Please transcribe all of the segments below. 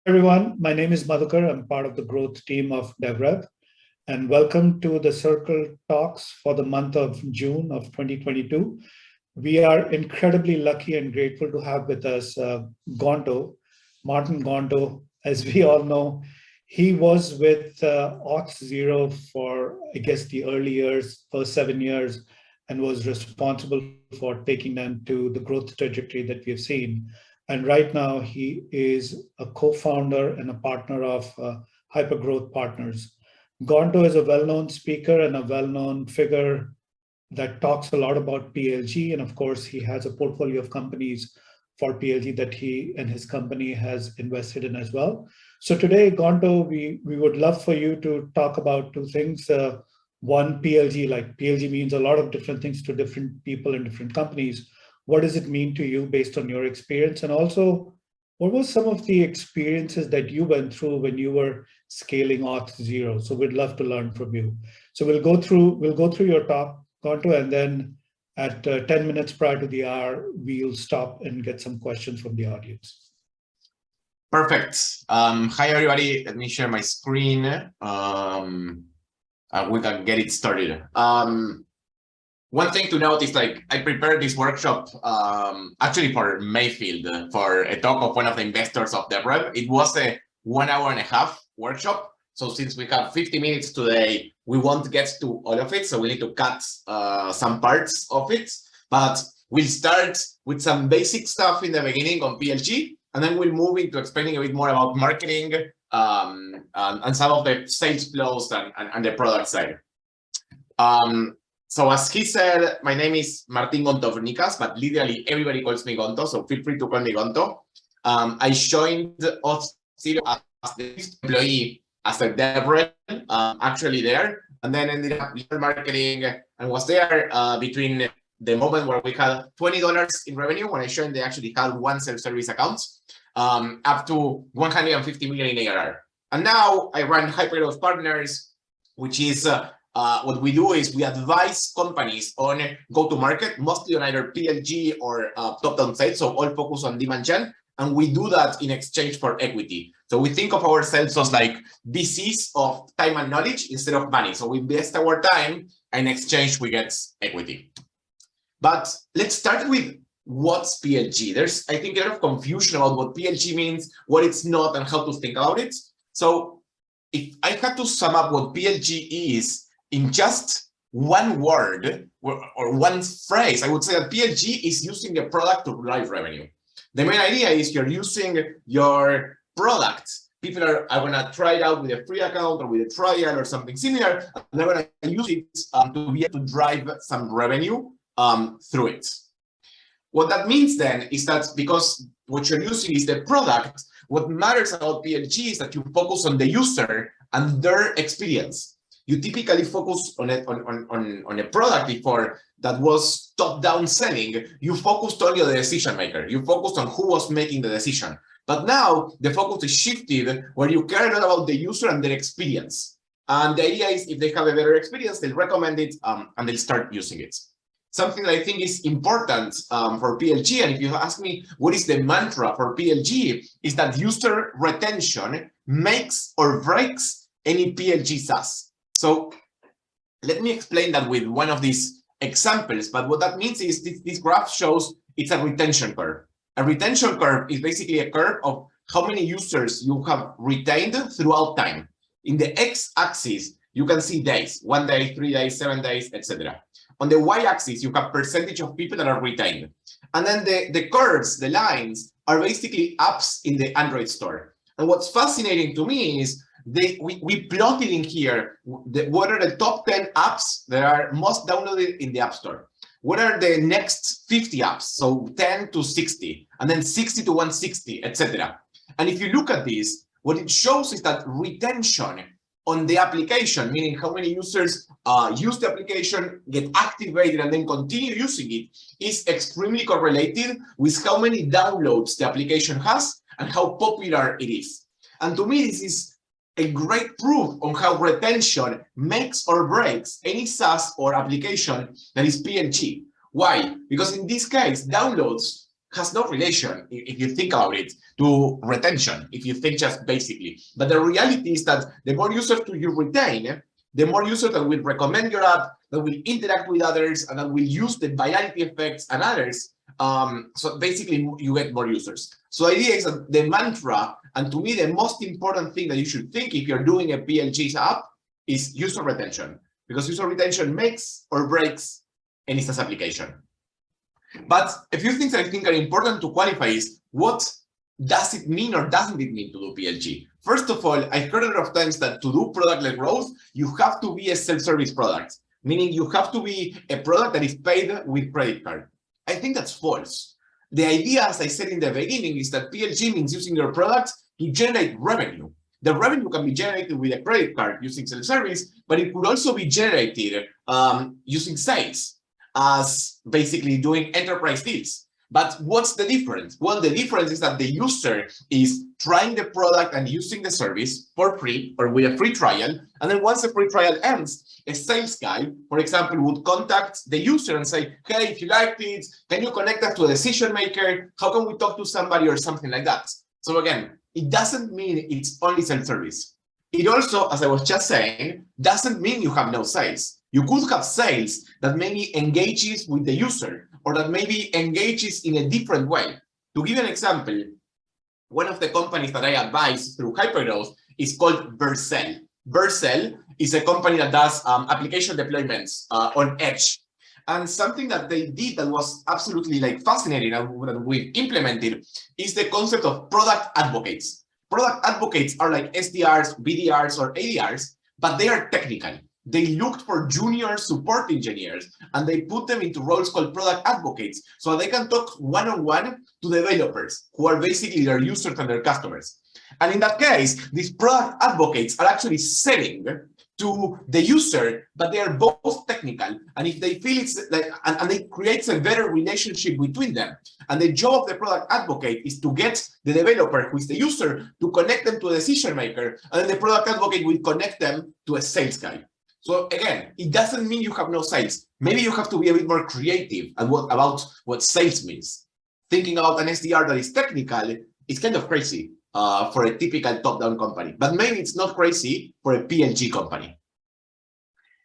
Everyone, my name is Madhukar. I'm part of the growth team of DevRev, and welcome to the Circle Talks for the month of June of 2022. We are incredibly lucky and grateful to have with us Gonto, Martin Gonto. As we all know, he was with Auth0 for, I guess, the early years, first 7 years, and was responsible for taking them to the growth trajectory that we've seen. And right now, he is a co-founder and a partner of Hypergrowth Partners. Gonto is a well-known speaker and a well-known figure that talks a lot about PLG. And of course, he has a portfolio of companies for PLG that he and his company has invested in as well. So today, Gonto, we would love for you to talk about two things. One, PLG, like PLG means a lot of different things to different people in different companies. What does it mean to you based on your experience? And also, what were some of the experiences that you went through when you were scaling Auth0? So we'd love to learn from you. So we'll go through your talk, Gonto, and then at 10 minutes prior to the hour, we'll stop and get some questions from the audience. Perfect. Hi, everybody. Let me share my screen. We can get it started. One thing to note is, like, I prepared this workshop actually for Mayfield for a talk of one of the investors of DevRev. It was a 1 hour and a half workshop. So since we have 50 minutes today, we won't get to all of it. So we need to cut some parts of it. But we'll start with some basic stuff in the beginning on PLG, and then we'll move into explaining a bit more about marketing and some of the sales flows and the product side. So as he said, my name is Martin Gonto, but literally everybody calls me Gonto, so feel free to call me Gonto. I joined Auth0 as the employee, as a DevRev, actually there, and then ended up marketing and was there between the moment where we had $20 in revenue. When I joined, they actually had one self-service account, up to 150 million in ARR. And now I run Hypergrowth Partners, which is what we do is we advise companies on go-to-market, mostly on either PLG or top-down sales, so all focus on demand gen, and we do that in exchange for equity. So we think of ourselves as like VCs of time and knowledge instead of money. So we invest our time, and in exchange we get equity. But let's start with what's PLG. There's, I think, a lot of confusion about what PLG means, what it's not, and how to think about it. So if I had to sum up what PLG is in just one word or one phrase, I would say that PLG is using a product to drive revenue. The main idea is you're using your product. People are going to try it out with a free account or with a trial or something similar, and they're going to use it to be able to drive some revenue through it. What that means then is that because what you're using is the product, what matters about PLG is that you focus on the user and their experience. You typically focus on a product before that was top-down selling. You focused only on the decision maker. You focused on who was making the decision. But now the focus is shifted where you care a lot about the user and their experience. And the idea is if they have a better experience, they'll recommend it and they'll start using it. Something that I think is important for PLG, and if you ask me what is the mantra for PLG, is that user retention makes or breaks any PLG SaaS. So let me explain that with one of these examples. But what that means is this graph shows it's a retention curve. A retention curve is basically a curve of how many users you have retained throughout time. In the x-axis, you can see days, 1 day, 3 days, 7 days, etc. On the y-axis, you have percentage of people that are retained. And then the curves, the lines, are basically apps in the Android store. And what's fascinating to me is we plotted in here what are the top 10 apps that are most downloaded in the App Store. What are the next 50 apps? So 10 to 60, and then 60 to 160, etc. And if you look at this, what it shows is that retention on the application, meaning how many users use the application, get activated, and then continue using it, is extremely correlated with how many downloads the application has and how popular it is. And to me, this is a great proof on how retention makes or breaks any SaaS or application that is PLG. Why? Because in this case, downloads has no relation, if you think about it, to retention, if you think just basically. But the reality is that the more users you retain, the more users that will recommend your app, that will interact with others, and that will use the virality effects and others. So basically, you get more users. So the idea is that the mantra, and to me, the most important thing that you should think if you're doing a PLG app is user retention, because user retention makes or breaks any SaaS application. But a few things that I think are important to qualify is what does it mean or doesn't it mean to do PLG? First of all, I've heard a lot of times that to do product-led growth, you have to be a self-service product, meaning you have to be a product that is paid with credit card. I think that's false. The idea, as I said in the beginning, is that PLG means using your product to generate revenue. The revenue can be generated with a credit card using self-service, but it could also be generated using sales, as basically doing enterprise deals. But what's the difference? Well, the difference is that the user is trying the product and using the service for free or with a free trial. And then once the free trial ends, a sales guy, for example, would contact the user and say, hey, if you like it, can you connect us to a decision maker? How can we talk to somebody or something like that? So again, it doesn't mean it's only self-service. It also, as I was just saying, doesn't mean you have no sales. You could have sales that maybe engages with the user or that maybe engages in a different way. To give you an example, one of the companies that I advise through Hypergrowth is called Vercel. Vercel is a company that does application deployments on Edge. And something that they did that was absolutely fascinating and that we've implemented is the concept of product advocates. Product advocates are like SDRs, BDRs, or ADRs, but they are technical. They looked for junior support engineers and they put them into roles called product advocates so they can talk one-on-one to developers who are basically their users and their customers. And in that case, these product advocates are actually selling to the user, but they are both technical. And if they feel it's and it creates a better relationship between them. And the job of the product advocate is to get the developer, who is the user, to connect them to a decision maker. And then the product advocate will connect them to a sales guy. So again, it doesn't mean you have no sales. Maybe you have to be a bit more creative about what sales means. Thinking about an SDR that is technical, it's kind of crazy for a typical top-down company. But maybe it's not crazy for a PLG company.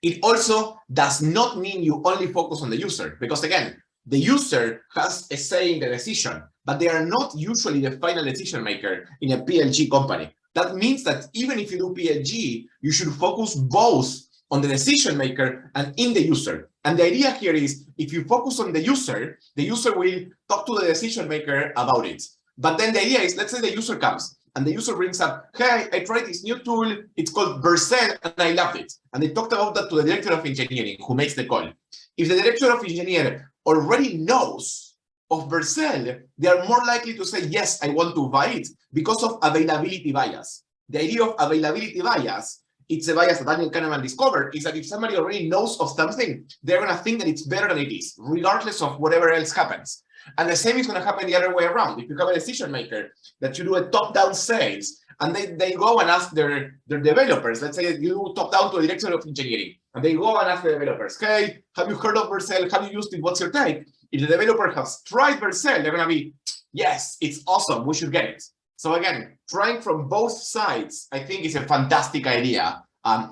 It also does not mean you only focus on the user, because again, the user has a say in the decision, but they are not usually the final decision maker in a PLG company. That means that even if you do PLG, you should focus both on the decision maker and in the user. And the idea here is if you focus on the user will talk to the decision maker about it. But then the idea is, let's say the user comes and the user brings up, hey, I tried this new tool, it's called Vercel, and I loved it. And they talked about that to the director of engineering who makes the call. If the director of engineering already knows of Vercel, they are more likely to say, yes, I want to buy it because of availability bias. The idea of availability bias, it's a bias that Daniel Kahneman discovered, is that if somebody already knows of something, they're going to think that it's better than it is, regardless of whatever else happens. And the same is going to happen the other way around. If you have a decision maker that you do a top-down sales, and they go and ask their developers, let's say you do top-down to a director of engineering, and they go and ask the developers, hey, have you heard of Vercel? Have you used it? What's your take? If the developer has tried Vercel, they're going to be, yes, it's awesome, we should get it. So again, trying from both sides, I think is a fantastic idea,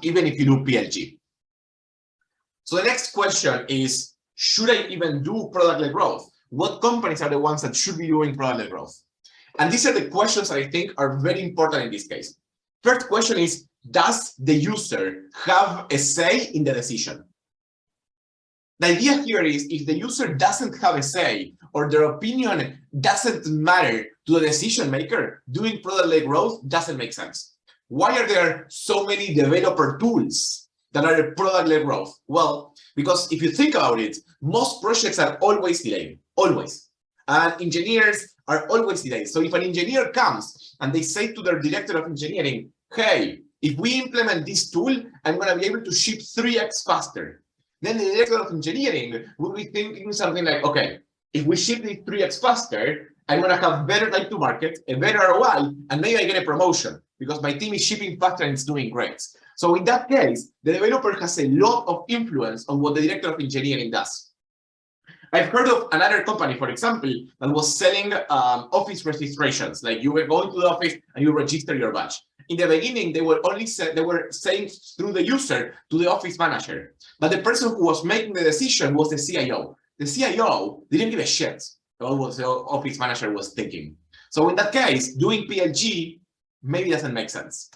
even if you do PLG. So the next question is, should I even do product-led growth? What companies are the ones that should be doing product-led growth? And these are the questions that I think are very important in this case. First question is, does the user have a say in the decision? The idea here is if the user doesn't have a say or their opinion doesn't matter to the decision maker, doing product-led growth doesn't make sense. Why are there so many developer tools that are product-led growth? Well, because if you think about it, most projects are always delayed, always. And engineers are always delayed. So if an engineer comes and they say to their director of engineering, hey, if we implement this tool, I'm going to be able to ship 3x faster. Then the director of engineering will be thinking something like, okay, if we ship this 3x faster, I'm going to have better time to market, a better ROI, and maybe I get a promotion because my team is shipping faster and it's doing great. So in that case, the developer has a lot of influence on what the director of engineering does. I've heard of another company, for example, that was selling office registrations. Like you were going to the office and you register your badge. In the beginning, they were saying through the user to the office manager. But the person who was making the decision was the CIO. The CIO didn't give a shit about what the office manager was thinking. So in that case, doing PLG maybe doesn't make sense.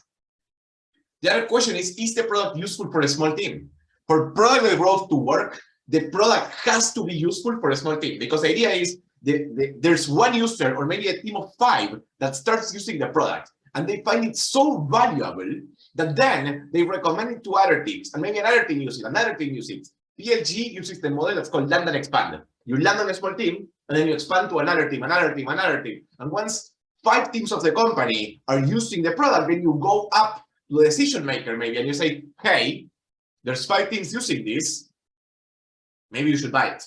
The other question is the product useful for a small team? For product growth to work, the product has to be useful for a small team, because the idea is there's one user or maybe a team of 5 that starts using the product, and they find it so valuable that then they recommend it to other teams, and maybe another team uses it, another team uses it. PLG uses the model that's called land and expand. You land on a small team, and then you expand to another team, another team, another team. And once 5 teams of the company are using the product, then you go up to the decision maker maybe, and you say, hey, there's 5 teams using this, maybe you should buy it.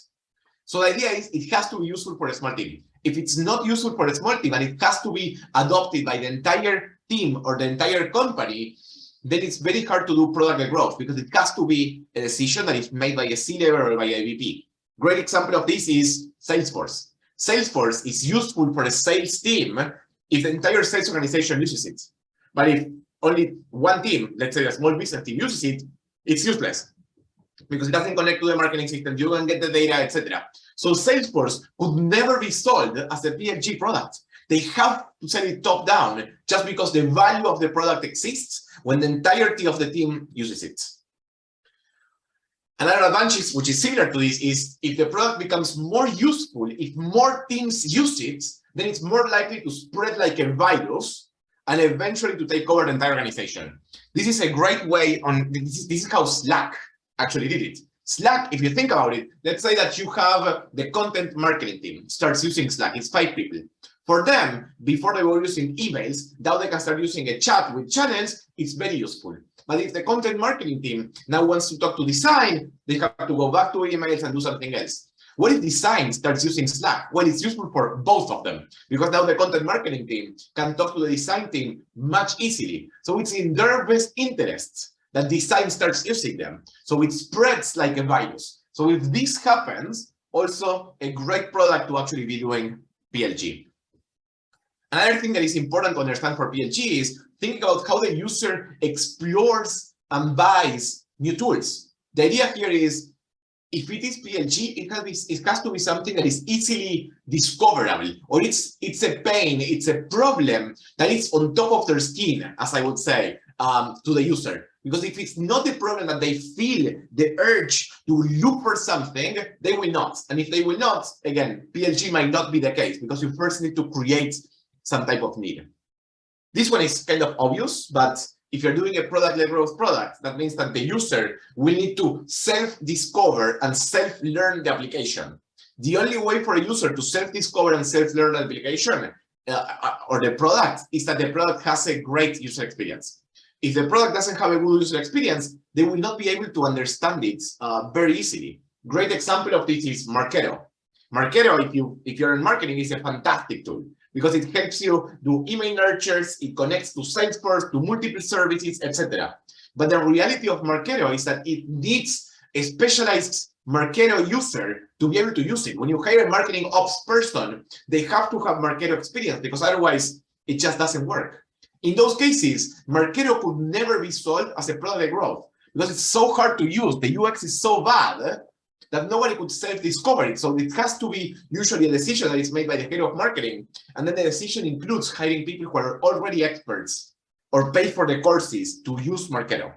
So the idea is it has to be useful for a small team. If it's not useful for a small team and it has to be adopted by the entire team or the entire company, then it's very hard to do product growth, because it has to be a decision that is made by a C-level or by a VP. Great example of this is Salesforce. Salesforce is useful for a sales team if the entire sales organization uses it. But if only one team, let's say a small business team, uses it, it's useless, because it doesn't connect to the marketing system, you don't get the data, etc. So Salesforce could never be sold as a PLG product. They have to sell it top down, just because the value of the product exists when the entirety of the team uses it. Another advantage, which is similar to this, is if the product becomes more useful, if more teams use it, then it's more likely to spread like a virus and eventually to take over the entire organization. This is a great way on, this is how Slack actually did it. Slack, if you think about it, let's say that you have the content marketing team starts using Slack, it's 5 people. For them, before they were using emails, now they can start using a chat with channels, it's very useful. But if the content marketing team now wants to talk to design, they have to go back to emails and do something else. What if design starts using Slack? Well, it's useful for both of them, because now the content marketing team can talk to the design team much easily. So it's in their best interests that design starts using them. So it spreads like a virus. So if this happens, also a great product to actually be doing PLG. Another thing that is important to understand for PLG is thinking about how the user explores and buys new tools. The idea here is, if it is PLG, it has to be something that is easily discoverable, or it's a pain, it's a problem that is on top of their skin, as I would say, to the user. Because if it's not a problem that they feel the urge to look for something, they will not. And if they will not, again, PLG might not be the case, because you first need to create some type of need. This one is kind of obvious, but if you're doing a product-led growth product, that means that the user will need to self-discover and self-learn the application. The only way for a user to self-discover and self-learn the application or the product is that the product has a great user experience. If the product doesn't have a good user experience, they will not be able to understand it very easily. Great example of this is Marketo. Marketo, if you're in marketing, is a fantastic tool, because it helps you do email nurtures, it connects to Salesforce, to multiple services, etc. But the reality of Marketo is that it needs a specialized Marketo user to be able to use it. When you hire a marketing ops person, they have to have Marketo experience, because otherwise it just doesn't work. In those cases, Marketo could never be sold as a product growth, because it's so hard to use. The UX is so bad that nobody could self-discover it. So it has to be usually a decision that is made by the head of marketing. And then the decision includes hiring people who are already experts or pay for the courses to use Marketo.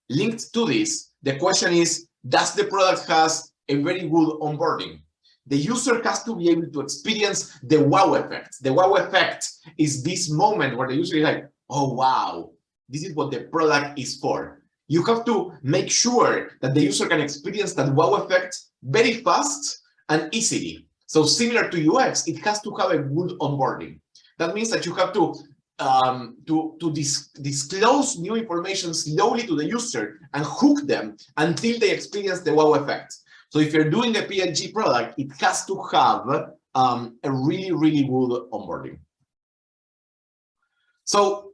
Linked to this, the question is, does the product has a very good onboarding? The user has to be able to experience the wow effect. The wow effect is this moment where the user is like, oh, wow, this is what the product is for. You have to make sure that the user can experience that wow effect very fast and easily. So similar to UX, it has to have a good onboarding. That means that you have to disclose new information slowly to the user and hook them until they experience the wow effect. So if you're doing a PLG product, it has to have a really, really good onboarding. So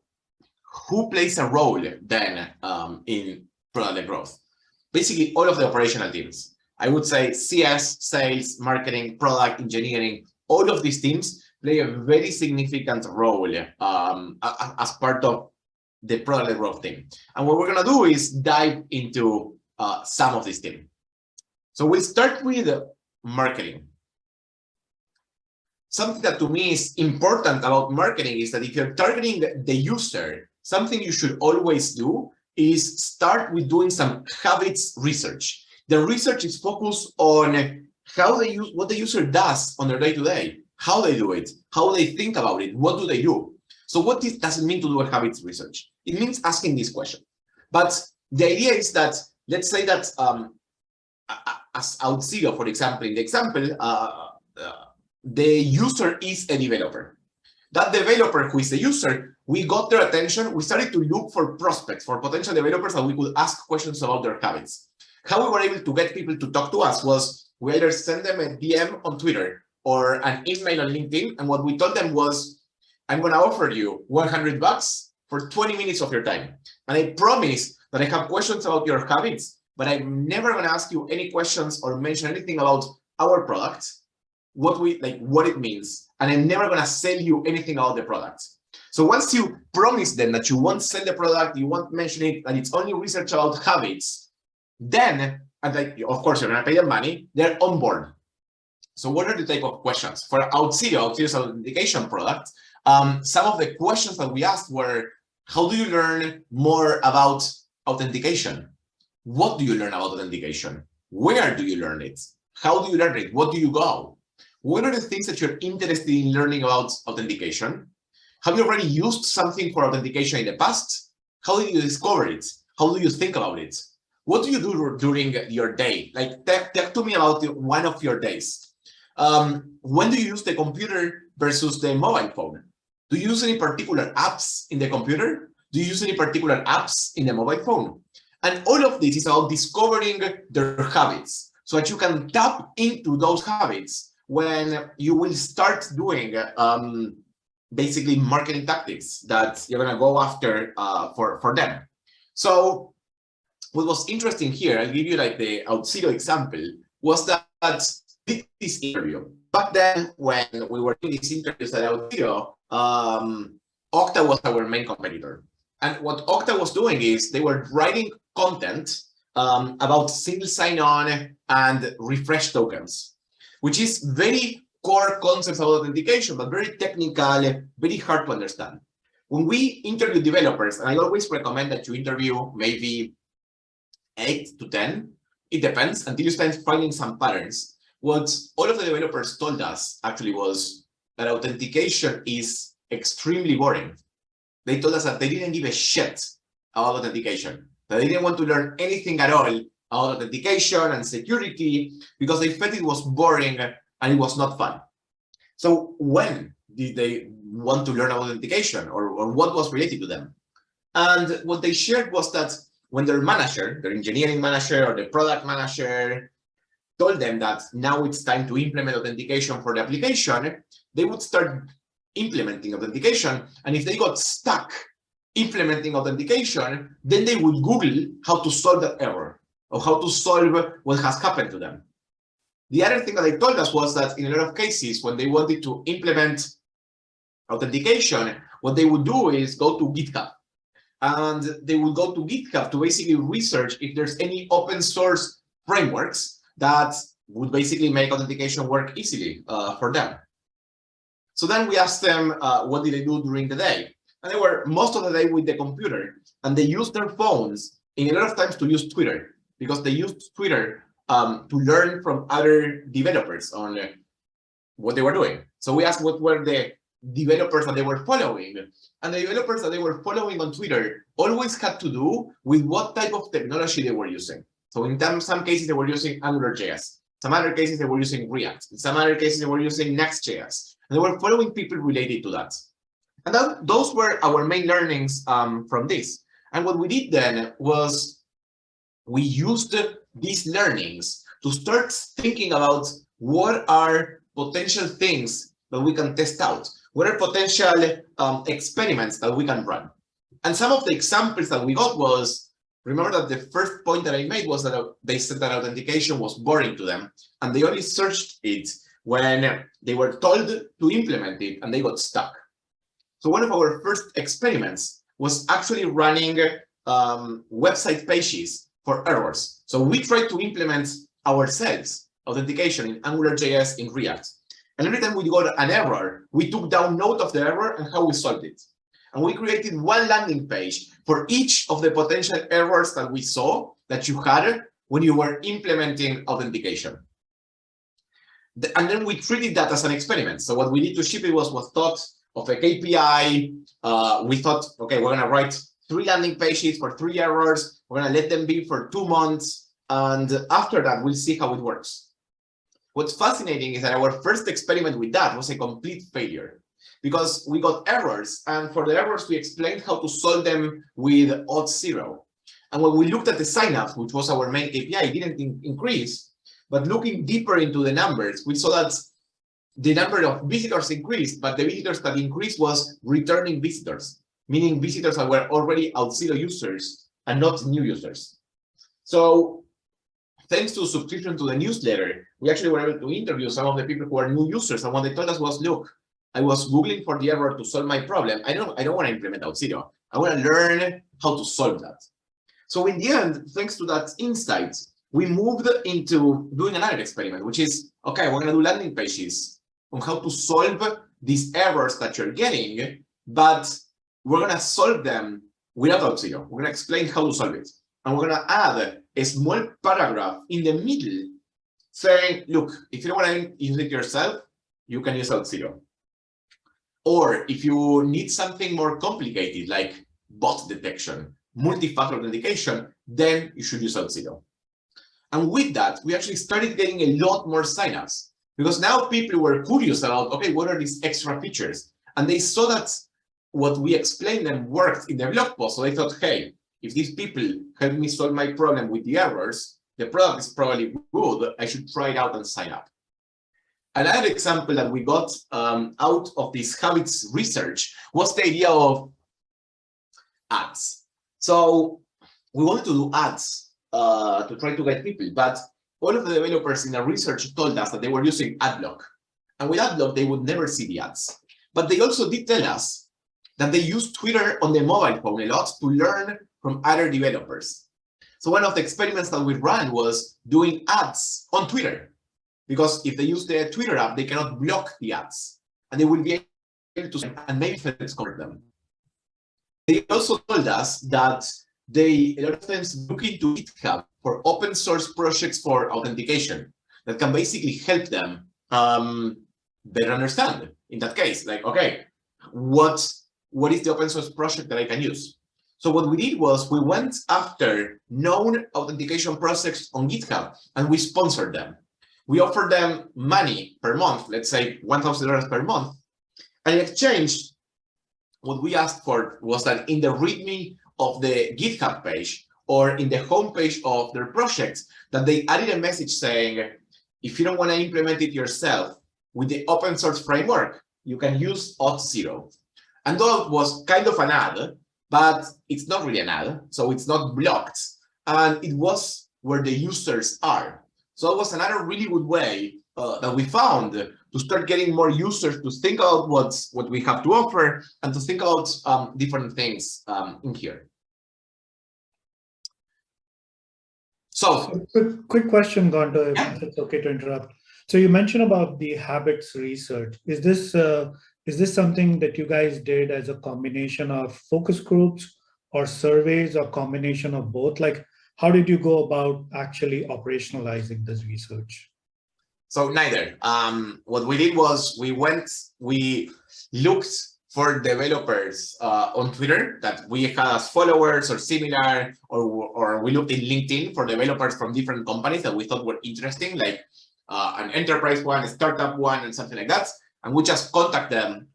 who plays a role then in product growth? Basically, all of the operational teams. I would say CS, sales, marketing, product, engineering, all of these teams play a very significant role as part of the product growth team. And what we're going to do is dive into some of these teams. So we'll start with marketing. Something that to me is important about marketing is that if you're targeting the user, something you should always do is start with doing some habits research. The research is focused on how they use, what the user does on their day-to-day, how they do it, how they think about it, what do they do. So what does it mean to do a habits research? It means asking this question. But the idea is that, let's say that as Auth0, for example, in the example, the user is a developer. That developer who is the user, we got their attention, we started to look for prospects, for potential developers that we could ask questions about their habits. How we were able to get people to talk to us was we either send them a DM on Twitter or an email on LinkedIn, and what we told them was, I'm going to offer you $100 for 20 minutes of your time. And I promise that I have questions about your habits, but I'm never going to ask you any questions or mention anything about our product, what it means, and I'm never going to sell you anything about the product. So once you promise them that you won't sell the product, you won't mention it, and it's only research about habits, then, and of course you're going to pay them money, they're on board. So what are the type of questions? For Auth0's authentication product, some of the questions that we asked were, how do you learn more about authentication? What do you learn about authentication? Where do you learn it? How do you learn it? What do you go? What are the things that you're interested in learning about authentication? Have you already used something for authentication in the past? How did you discover it? How do you think about it? What do you do during your day? Like, talk to me about one of your days. When do you use the computer versus the mobile phone? Do you use any particular apps in the computer? Do you use any particular apps in the mobile phone? And all of this is about discovering their habits so that you can tap into those habits when you will start doing basically marketing tactics that you're going to go after for them. So what was interesting here, I'll give you like the Auth0 example, was that this interview. Back then, when we were doing these interviews at Auth0, Okta was our main competitor. And what Okta was doing is they were writing content about single sign-on and refresh tokens, which is very core concepts of authentication, but very technical, very hard to understand. When we interview developers, and I always recommend that you interview maybe 8 to 10, it depends, until you start finding some patterns. What all of the developers told us actually was that authentication is extremely boring. They told us that they didn't give a shit about authentication, that they didn't want to learn anything at all about authentication and security because they felt it was boring and it was not fun. So when did they want to learn about authentication, or what was related to them? And what they shared was that when their manager, their engineering manager or the product manager, told them that now it's time to implement authentication for the application, they would start implementing authentication. And if they got stuck implementing authentication, then they would Google how to solve that error or how to solve what has happened to them. The other thing that they told us was that in a lot of cases, when they wanted to implement authentication, what they would do is go to GitHub. And they would go to GitHub to basically research if there's any open source frameworks that would basically make authentication work easily for them. So then we asked them, what did they do during the day? And they were most of the day with the computer, and they used their phones in a lot of times to use Twitter, because they used Twitter to learn from other developers on what they were doing. So we asked what were the developers that they were following, and the developers that they were following on Twitter always had to do with what type of technology they were using. So in some cases, they were using AngularJS. Some other cases, they were using React. In some other cases, they were using Next.js. And they were following people related to that. And those were our main learnings from this. And what we did then was we used these learnings to start thinking about what are potential things that we can test out. What are potential experiments that we can run? And some of the examples that we got was, remember that the first point that I made was that they said that authentication was boring to them, and they only searched it when they were told to implement it and they got stuck. So one of our first experiments was actually running website pages for errors. So we tried to implement ourselves authentication in AngularJS in React. And every time we got an error, we took down note of the error and how we solved it. And we created one landing page for each of the potential errors that we saw that you had when you were implementing authentication. And then we treated that as an experiment. So what we did to ship it was thought of a KPI. We thought, okay, we're going to write 3 landing pages for 3 errors. We're going to let them be for 2 months. And after that, we'll see how it works. What's fascinating is that our first experiment with that was a complete failure because we got errors. And for the errors, we explained how to solve them with Auth0. And when we looked at the signups, which was our main KPI, it didn't increase. But looking deeper into the numbers, we saw that the number of visitors increased, but the visitors that increased was returning visitors, meaning visitors that were already Auth0 users and not new users. So thanks to subscription to the newsletter, we actually were able to interview some of the people who are new users. And what they told us was, look, I was Googling for the error to solve my problem. I don't want to implement Auth0. I want to learn how to solve that. So in the end, thanks to that insight, we moved into doing another experiment, which is, okay, we're going to do landing pages on how to solve these errors that you're getting, but we're going to solve them without Auth0. We're going to explain how to solve it. And we're going to add a small paragraph in the middle saying, look, if you don't want to use it yourself, you can use Auth0. Or if you need something more complicated, like bot detection, multi-factor authentication, then you should use Auth0. And with that, we actually started getting a lot more signups because now people were curious about, okay, what are these extra features? And they saw that what we explained them worked in the blog post. So they thought, hey, if these people help me solve my problem with the errors, the product is probably good. I should try it out and sign up. Another example that we got out of this habits research was the idea of ads. So we wanted to do ads to try to get people, but all of the developers in the research told us that they were using AdBlock. And with AdBlock, they would never see the ads. But they also did tell us that they use Twitter on the mobile phone a lot to learn from other developers. So one of the experiments that we ran was doing ads on Twitter, because if they use the Twitter app, they cannot block the ads, and they will be able to and maybe convert them. They also told us that they a lot of times look into GitHub for open source projects for authentication that can basically help them better understand. In that case, like, okay, what is the open source project that I can use? So what we did was we went after known authentication projects on GitHub and we sponsored them. We offered them money per month, let's say $1,000 per month. And in exchange, what we asked for was that in the README of the GitHub page or in the homepage of their projects, that they added a message saying, if you don't want to implement it yourself with the open source framework, you can use Auth0. And that was kind of an ad, but it's not really an ad, so it's not blocked. And it was where the users are. So it was another really good way that we found to start getting more users to think about what we have to offer and to think about different things in here. So quick question, Gonto, if it's okay to interrupt. So you mentioned about the habits research. Is this something that you guys did as a combination of focus groups or surveys or combination of both? Like, how did you go about actually operationalizing this research? So neither. What we did was we looked for developers on Twitter that we had as followers or similar, or we looked in LinkedIn for developers from different companies that we thought were interesting, like an enterprise one, a startup one, and something like that. And we just contacted them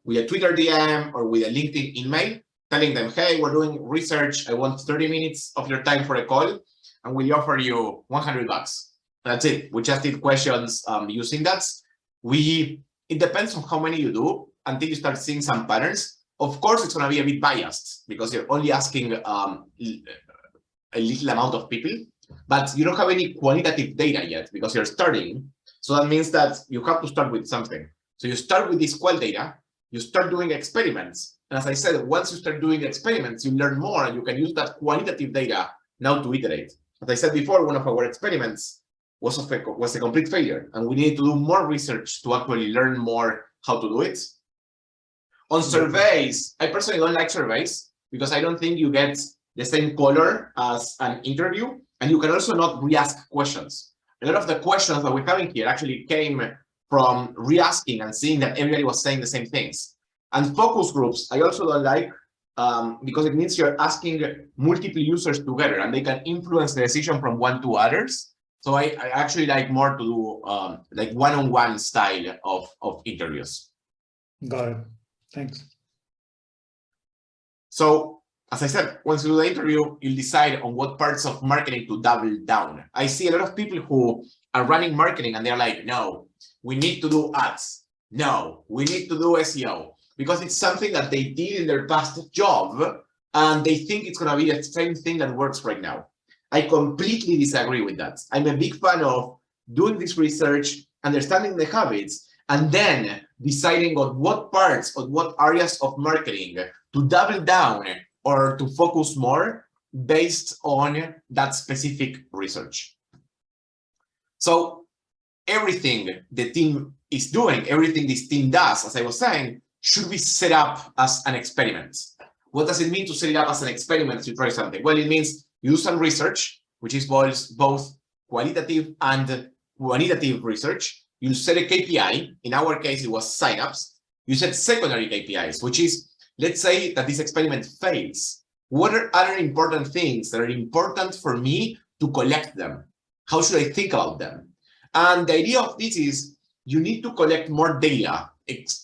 with a Twitter DM or with a LinkedIn email, telling them, hey, we're doing research. I want 30 minutes of your time for a call, and we offer you $100. That's it. We just did questions using that. It depends on how many you do until you start seeing some patterns. Of course, it's going to be a bit biased because you're only asking a little amount of people, but you don't have any qualitative data yet because you're starting. So that means that you have to start with something. So you start with this qual data, you start doing experiments. And as I said, once you start doing experiments, you learn more and you can use that qualitative data now to iterate. As I said before, one of our experiments was a complete failure, and we needed to do more research to actually learn more how to do it. On surveys, I personally don't like surveys because I don't think you get the same color as an interview, and you can also not re-ask questions. A lot of the questions that we're having here actually came from re-asking and seeing that everybody was saying the same things. And focus groups, I also don't like because it means you're asking multiple users together and they can influence the decision from one to others. So I actually like more to do like one-on-one style of interviews. Got it. Thanks. So as I said, once you do the interview, you'll decide on what parts of marketing to double down. I see a lot of people who are running marketing and they're like, no, we need to do ads. No, we need to do SEO because it's something that they did in their past job and they think it's going to be the same thing that works right now. I completely disagree with that. I'm a big fan of doing this research, understanding the habits, and then deciding on what parts or what areas of marketing to double down or to focus more based on that specific research. So everything the team is doing, everything this team does, as I was saying, should be set up as an experiment. What does it mean to set it up as an experiment to try something? Well, it means you do some research, which involves both qualitative and quantitative research. You set a KPI. In our case, it was signups. You set secondary KPIs, which is, let's say that this experiment fails. What are other important things that are important for me to collect them? How should I think about them? And the idea of this is you need to collect more data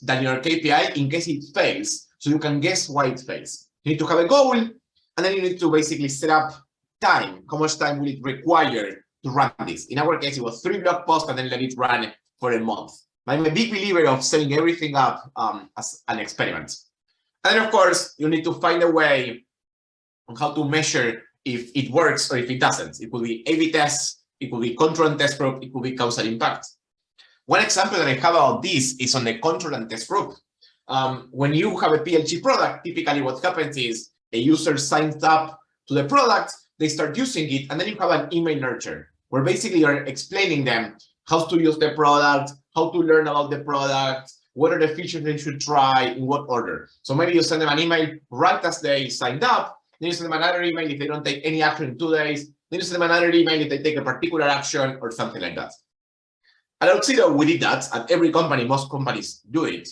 than your KPI in case it fails, so you can guess why it fails. You need to have a goal, and then you need to basically set up time. How much time will it require to run this? In our case, it was 3 blog posts and then let it run for a month. I'm a big believer of setting everything up as an experiment. And then, of course, you need to find a way on how to measure if it works or if it doesn't. It could be A/B tests, it could be control and test group, it could be causal impact. One example that I have about this is on the control and test group. When you have a PLG product, typically what happens is a user signs up to the product, they start using it, and then you have an email nurture, where basically you're explaining them how to use the product, how to learn about the product, what are the features they should try, in what order. So maybe you send them an email right as they signed up, then you send them another email if they don't take any action in 2 days, then you send them another email if they take a particular action or something like that. At Auth0, we did that. At every company, most companies do it.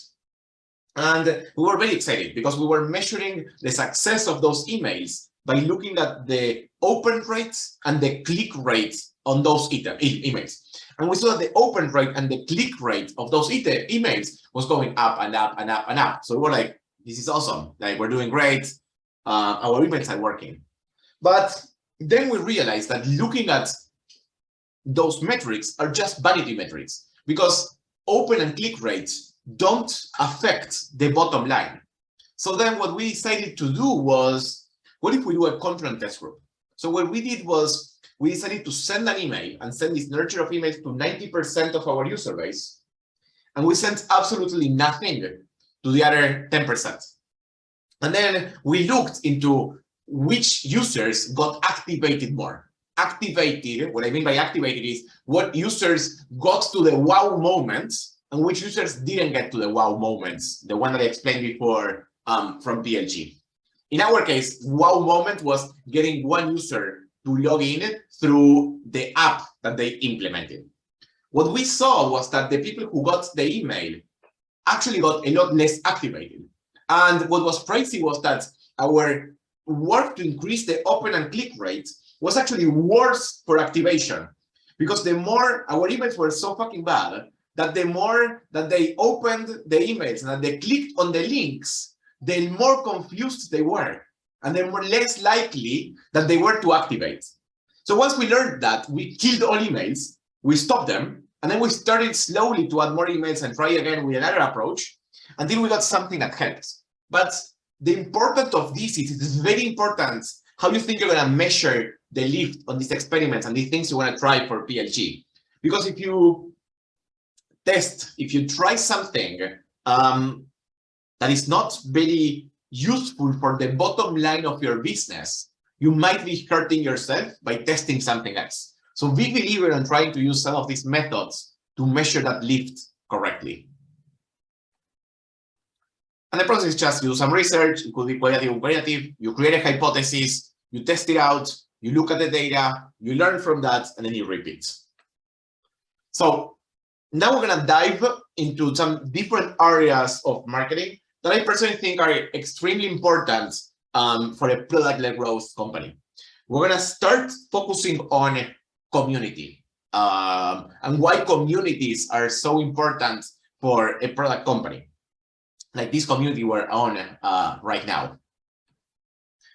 And we were very excited because we were measuring the success of those emails by looking at the open rates and the click rates on those emails. And we saw that the open rate and the click rate of those emails was going up and up and up and up. So we were like, this is awesome. Like, we're doing great. Our emails are working. But then we realized that looking at those metrics are just vanity metrics because open and click rates don't affect the bottom line. So then what we decided to do was, what if we do a control and test group? So what we did was we decided to send an email and send this nurture of emails to 90% of our user base. And we sent absolutely nothing to the other 10%. And then we looked into which users got activated more. Activated, what I mean by activated is what users got to the wow moments and which users didn't get to the wow moments, the one that I explained before from PLG. In our case, wow moment was getting one user to log in through the app that they implemented. What we saw was that the people who got the email actually got a lot less activated. And what was crazy was that our work to increase the open and click rate was actually worse for activation, because the more our emails were so fucking bad that the more that they opened the emails and that they clicked on the links, the more confused they were, and the more less likely that they were to activate. So once we learned that, we killed all emails, we stopped them, and then we started slowly to add more emails and try again with another approach until we got something that helped. But the importance of this is it's very important how you think you're going to measure the lift on these experiments and these things you want to try for PLG. Because if you try something that is not very useful for the bottom line of your business, you might be hurting yourself by testing something else. So big believer in trying to use some of these methods to measure that lift correctly. And the process is just you do some research, it could be qualitative or quantitative, you create a hypothesis, you test it out, you look at the data, you learn from that, and then you repeat. So now we're going to dive into some different areas of marketing that I personally think are extremely important for a product-led growth company. We're going to start focusing on community and why communities are so important for a product company, like this community we're on right now.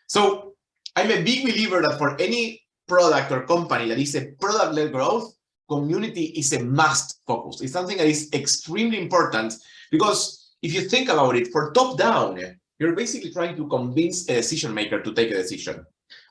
So I'm a big believer that for any product or company that is a product-led growth, community is a must focus. It's something that is extremely important because if you think about it, for top-down, you're basically trying to convince a decision maker to take a decision.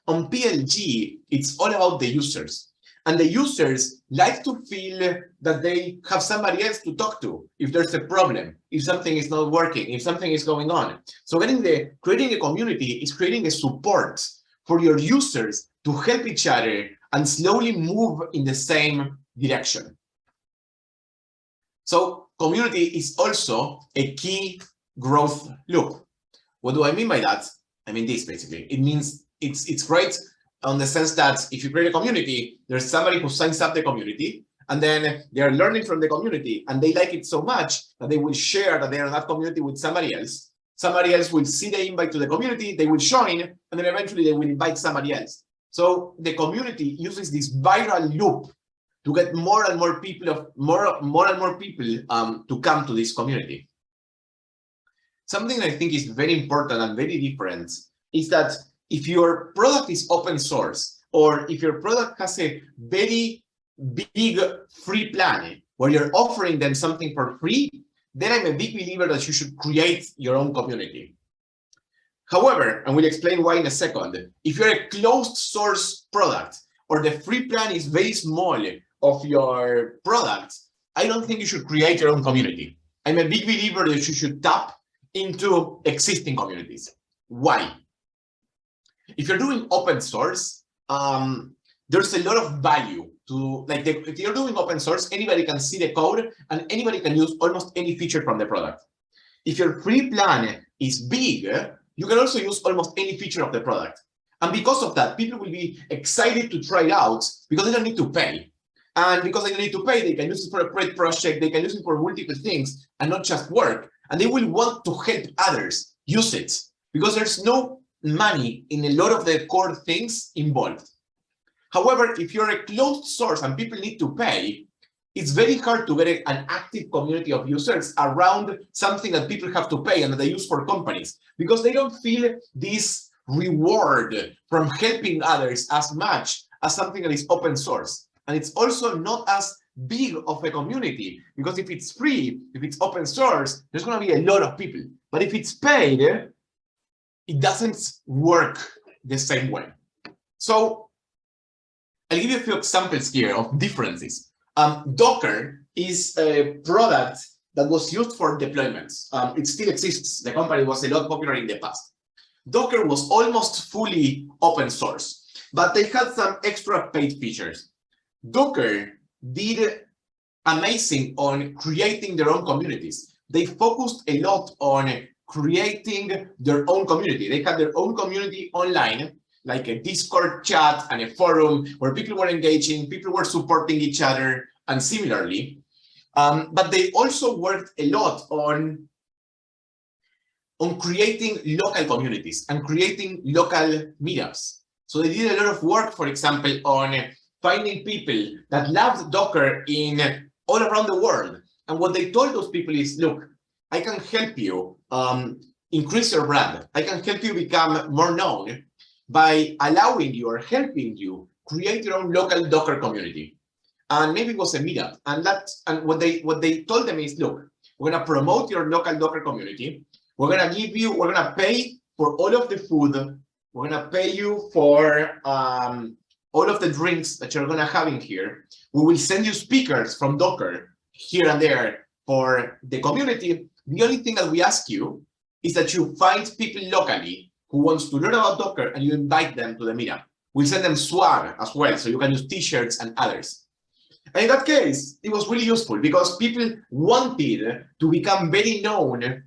On PLG, it's all about the users. And the users like to feel that they have somebody else to talk to if there's a problem, if something is not working, if something is going on. So creating a community is creating a support for your users to help each other and slowly move in the same direction. So community is also a key growth loop. What do I mean by that? I mean this basically. It means it's great on the sense that if you create a community, there's somebody who signs up the community, and then they're learning from the community, and they like it so much that they will share that they're in that community with somebody else. Somebody else will see the invite to the community, they will join, and then eventually they will invite somebody else. So the community uses this viral loop to get more and more people to come to this community. Something that I think is very important and very different is that if your product is open source, or if your product has a very big free plan where you're offering them something for free, then I'm a big believer that you should create your own community. However, and we'll explain why in a second, if you're a closed source product or the free plan is very small of your product, I don't think you should create your own community. I'm a big believer that you should tap into existing communities. Why? If you're doing open source, there's a lot of value to, if you're doing open source, anybody can see the code and anybody can use almost any feature from the product. If your free plan is big, you can also use almost any feature of the product. And because of that, people will be excited to try it out because they don't need to pay. And because they don't need to pay, they can use it for a great project, they can use it for multiple things and not just work. And they will want to help others use it because there's no money in a lot of the core things involved. However, if you're a closed source and people need to pay, it's very hard to get an active community of users around something that people have to pay and that they use for companies because they don't feel this reward from helping others as much as something that is open source. And it's also not as big of a community because if it's free, if it's open source, there's going to be a lot of people. But if it's paid, it doesn't work the same way. So I'll give you a few examples here of differences. Docker is a product that was used for deployments. It still exists. The company was a lot popular in the past. Docker was almost fully open source, but they had some extra paid features. Docker did amazing on creating their own communities. They focused a lot on creating their own community. They had their own community online, like a Discord chat and a forum where people were engaging, people were supporting each other, and similarly. But they also worked a lot on creating local communities and creating local meetups. So they did a lot of work, for example, on finding people that loved Docker in all around the world. And what they told those people is, look, I can help you increase your brand. I can help you become more known by allowing you or helping you create your own local Docker community. And maybe it was a meetup. And what they told them is, look, we're going to promote your local Docker community. we're gonna pay for all of the food. We're gonna pay you for all of the drinks that you're gonna have in here. We will send you speakers from Docker here and there for the community. The only thing that we ask you is that you find people locally who wants to learn about Docker and you invite them to the meetup. We'll send them swag as well, so you can use t-shirts and others. And in that case, it was really useful because people wanted to become very known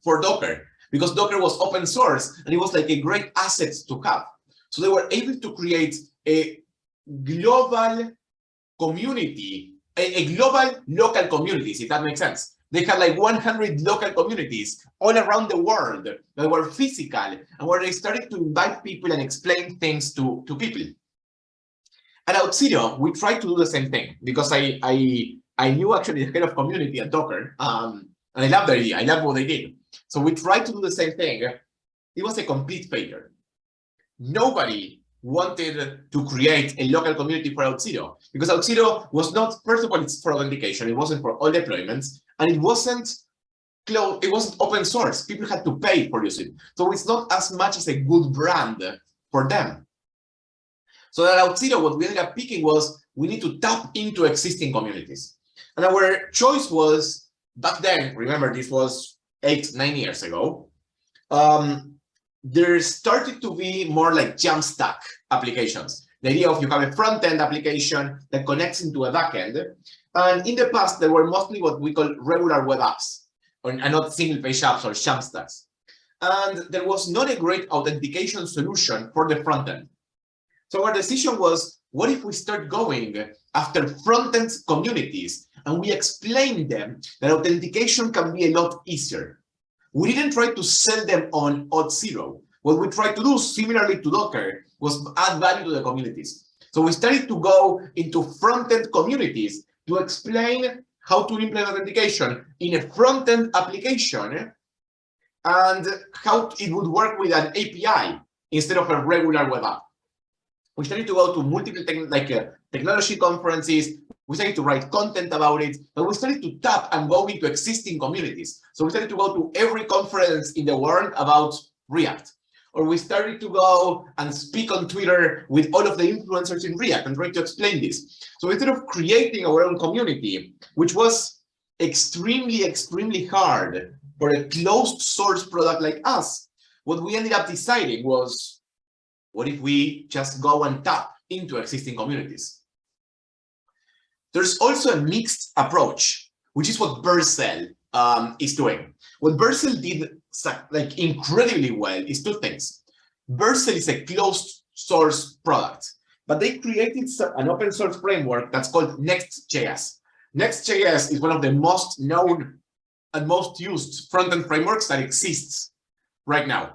for Docker because Docker was open source and it was like a great asset to have. So they were able to create a global community, a global local communities, if that makes sense. They had like 100 local communities all around the world that were physical and where they started to invite people and explain things to people. At Auth0, we tried to do the same thing because I knew actually the head of community at Docker, and I loved the idea. I loved what they did. So we tried to do the same thing. It was a complete failure. Nobody wanted to create a local community for Auth0 because Auth0 was not, first of all, it's for authentication. It wasn't for all deployments, and it wasn't closed. It wasn't open source. People had to pay for using it. So it's not as much as a good brand for them. So at Auth0, what we ended up picking was we need to tap into existing communities. And our choice was, back then, remember this was 8-9 years ago, there started to be more like Jamstack applications. The idea of you have a front-end application that connects into a back-end. And in the past, there were mostly what we call regular web apps, and not single-page apps or Jamstacks. And there was not a great authentication solution for the front-end. So our decision was, what if we start going after front-end communities and we explain them that authentication can be a lot easier? We didn't try to sell them on Auth0. What we tried to do, similarly to Docker, was add value to the communities. So we started to go into front-end communities to explain how to implement authentication in a front-end application and how it would work with an API instead of a regular web app. We started to go to multiple technology conferences. We started to write content about it, but we started to tap and go into existing communities. So we started to go to every conference in the world about React. Or we started to go and speak on Twitter with all of the influencers in React and try to explain this. So instead of creating our own community, which was extremely, extremely hard for a closed source product like us, what we ended up deciding was, what if we just go and tap into existing communities? There's also a mixed approach, which is what Vercel is doing. What Vercel did like incredibly well is two things. Vercel is a closed source product, but they created an open source framework that's called Next.js. Next.js is one of the most known and most used front-end frameworks that exists right now.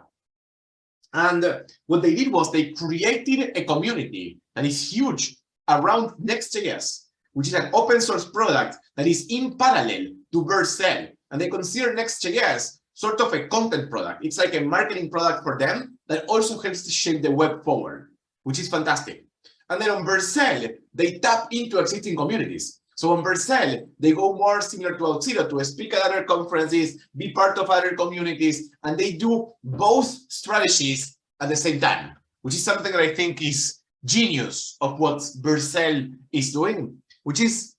And what they did was they created a community that is huge around Next.js, which is an open source product that is in parallel to Vercel. And they consider Next.js sort of a content product. It's like a marketing product for them that also helps to shape the web forward, which is fantastic. And then on Vercel, they tap into existing communities. So on Vercel, they go more similar to Auth0 to speak at other conferences, be part of other communities, and they do both strategies at the same time, which is something that I think is genius of what Vercel is doing, which is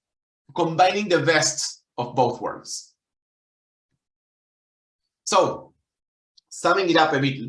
combining the best of both worlds. So, summing it up a bit,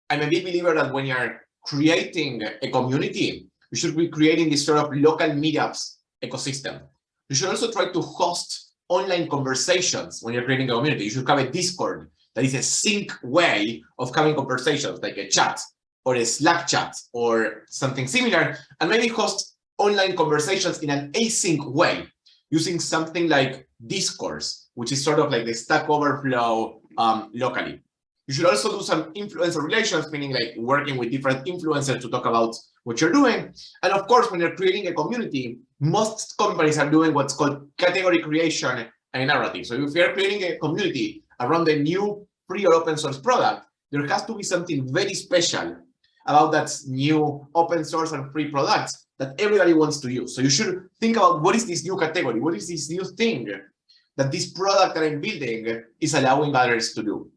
I'm a big believer that when you're creating a community, you should be creating this sort of local meetups ecosystem. You should also try to host online conversations when you're creating a community. You should have a Discord that is a sync way of having conversations, like a chat or a Slack chat or something similar, and maybe host online conversations in an async way using something like Discourse, which is sort of like the Stack Overflow locally. You should also do some influencer relations, meaning like working with different influencers to talk about what you're doing. And of course, when you're creating a community, most companies are doing what's called category creation and narrative. So if you're creating a community around a new free or open source product, there has to be something very special about that new open source and free products that everybody wants to use. So you should think about what is this new category? What is this new thing that this product that I'm building is allowing others to do.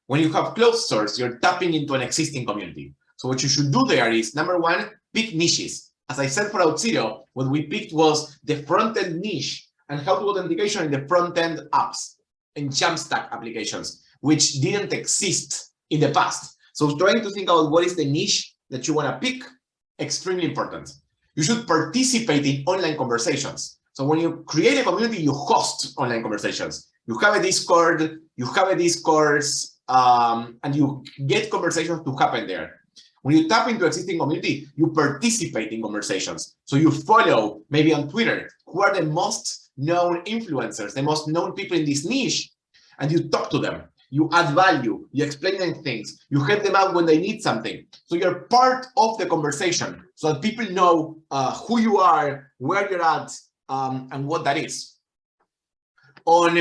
When you have closed source, you're tapping into an existing community. So what you should do there is, number one, pick niches. As I said for Auth0, what we picked was the front-end niche and how to authentication in the front-end apps and Jamstack applications, which didn't exist in the past. So trying to think about what is the niche that you want to pick, extremely important. You should participate in online conversations. So when you create a community, you host online conversations. You have a Discord, and you get conversations to happen there. When you tap into existing community, you participate in conversations. So you follow, maybe on Twitter, who are the most known influencers, the most known people in this niche, and you talk to them. You add value, you explain them things, you help them out when they need something. So you're part of the conversation so that people know who you are, where you're at, and what that is. On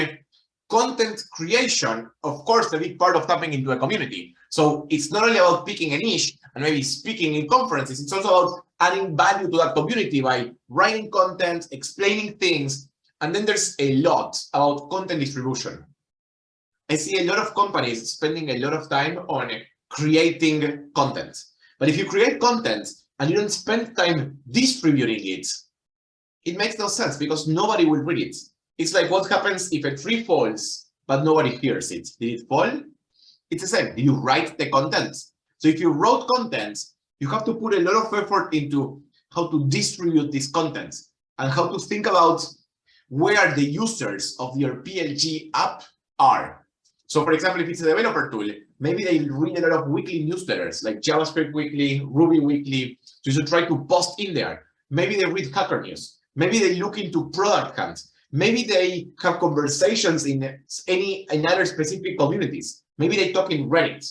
content creation, of course, a big part of tapping into a community. So it's not only about picking a niche and maybe speaking in conferences, it's also about adding value to that community by writing content, explaining things, and then there's a lot about content distribution. I see a lot of companies spending a lot of time on creating content. But if you create content and you don't spend time distributing it, it makes no sense because nobody will read it. It's like what happens if a tree falls, but nobody hears it. Did it fall? It's the same. You write the content. So if you wrote content, you have to put a lot of effort into how to distribute this content and how to think about where the users of your PLG app are. So for example, if it's a developer tool, maybe they read a lot of weekly newsletters like JavaScript Weekly, Ruby Weekly. So you should try to post in there. Maybe they read Hacker News. Maybe they look into Product Hunt. Maybe they have conversations in other specific communities. Maybe they talk in Reddit.